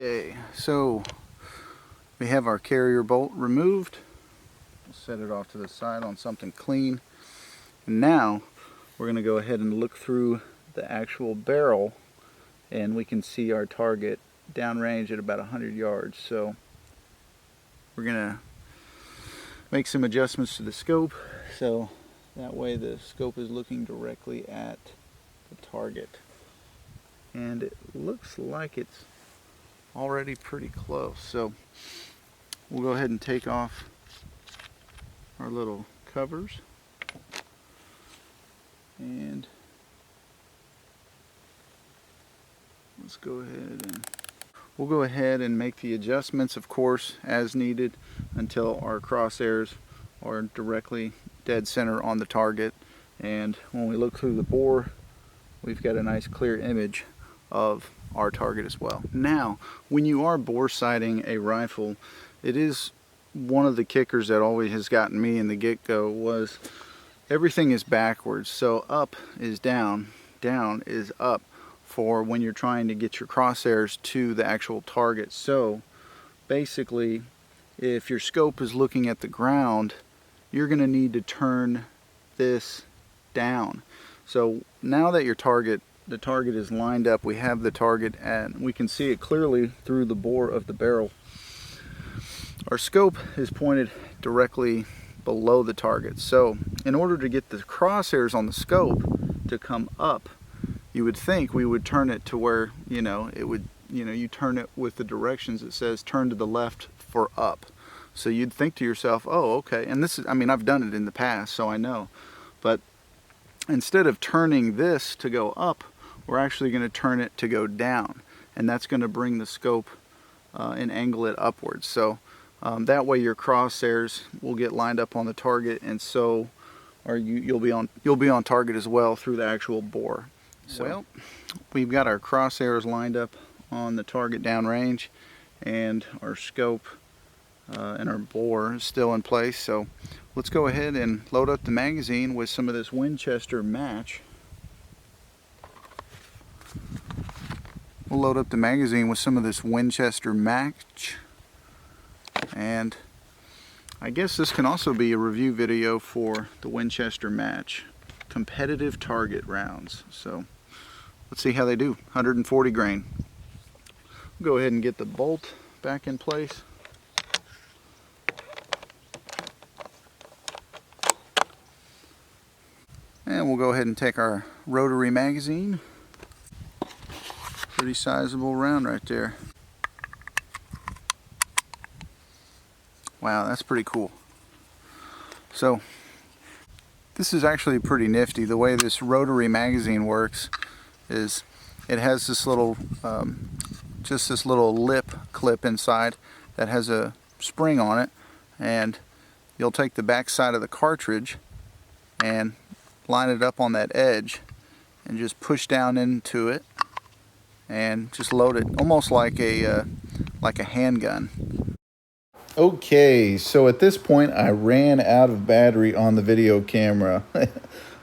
Okay, so we have our carrier bolt removed. We'll set it off to the side on something clean. And now we're going to go ahead and look through the actual barrel, and we can see our target downrange at about 100 yards. So we're going to make some adjustments to the scope so that way the scope is looking directly at the target. And it looks like it's already pretty close, so we'll go ahead and take off our little covers and let's go ahead and make the adjustments, of course, as needed until our crosshairs are directly dead center on the target. And when we look through the bore, we've got a nice clear image of our target as well. Now, when you are bore sighting a rifle, it is one of the kickers that always has gotten me in the get-go was everything is backwards. So up is down, down is up for when you're trying to get your crosshairs to the actual target. So basically, if your scope is looking at the ground, you're going to need to turn this down. So now that the target is lined up, we have the target and we can see it clearly through the bore of the barrel. Our scope is pointed directly below the target. So in order to get the crosshairs on the scope to come up, you would think we would turn it to where, you turn it with the directions. It says turn to the left for up. So you'd think to yourself, oh, okay. And this is, I've done it in the past, so I know. But instead of turning this to go up, we're actually going to turn it to go down. And that's going to bring the scope and angle it upwards. So that way your crosshairs will get lined up on the target, and so you'll be on target as well through the actual bore. So well, we've got our crosshairs lined up on the target downrange, and our scope and our bore is still in place. So let's go ahead and load up the magazine with some of this Winchester match. We'll load up the magazine with some of this Winchester match, and I guess this can also be a review video for the Winchester match competitive target rounds. So let's see how they do. 140 grain. We'll go ahead and get the bolt back in place. And we'll go ahead and take our rotary magazine. Pretty sizable round right there. Wow, that's pretty cool. So this is actually pretty nifty. The way this rotary magazine works is it has this little just this little lip clip inside that has a spring on it, and you'll take the back side of the cartridge and line it up on that edge and just push down into it and just load it almost like a handgun. Okay, so at this point I ran out of battery on the video camera.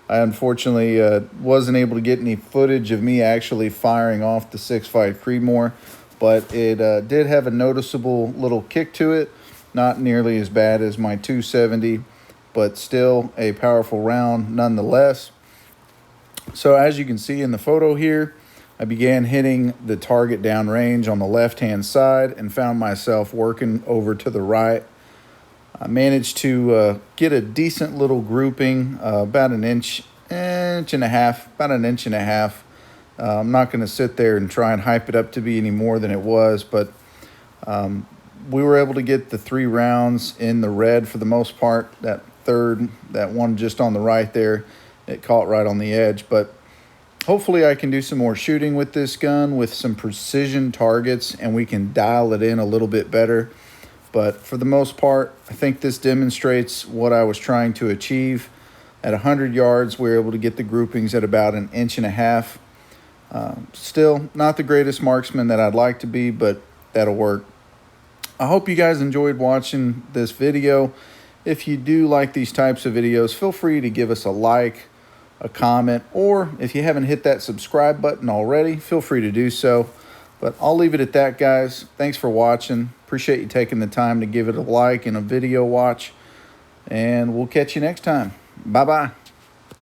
I unfortunately wasn't able to get any footage of me actually firing off the 6.5 Creedmoor, but it did have a noticeable little kick to it. Not nearly as bad as my 270, but still a powerful round nonetheless. So as you can see in the photo here, I began hitting the target downrange on the left-hand side and found myself working over to the right. I managed to get a decent little grouping, about an inch and a half. I'm not going to sit there and try and hype it up to be any more than it was, but we were able to get the 3 rounds in the red for the most part. That one just on the right there, it caught right on the edge, but hopefully I can do some more shooting with this gun with some precision targets and we can dial it in a little bit better. But for the most part, I think this demonstrates what I was trying to achieve. At 100 yards, we were able to get the groupings at about an inch and a half. Still not the greatest marksman that I'd like to be, but that'll work. I hope you guys enjoyed watching this video. If you do like these types of videos, feel free to give us a like, a comment, or if you haven't hit that subscribe button already, feel free to do so. But I'll leave it at that, guys. Thanks for watching. Appreciate you taking the time to give it a like and a video watch. And we'll catch you next time. Bye-bye.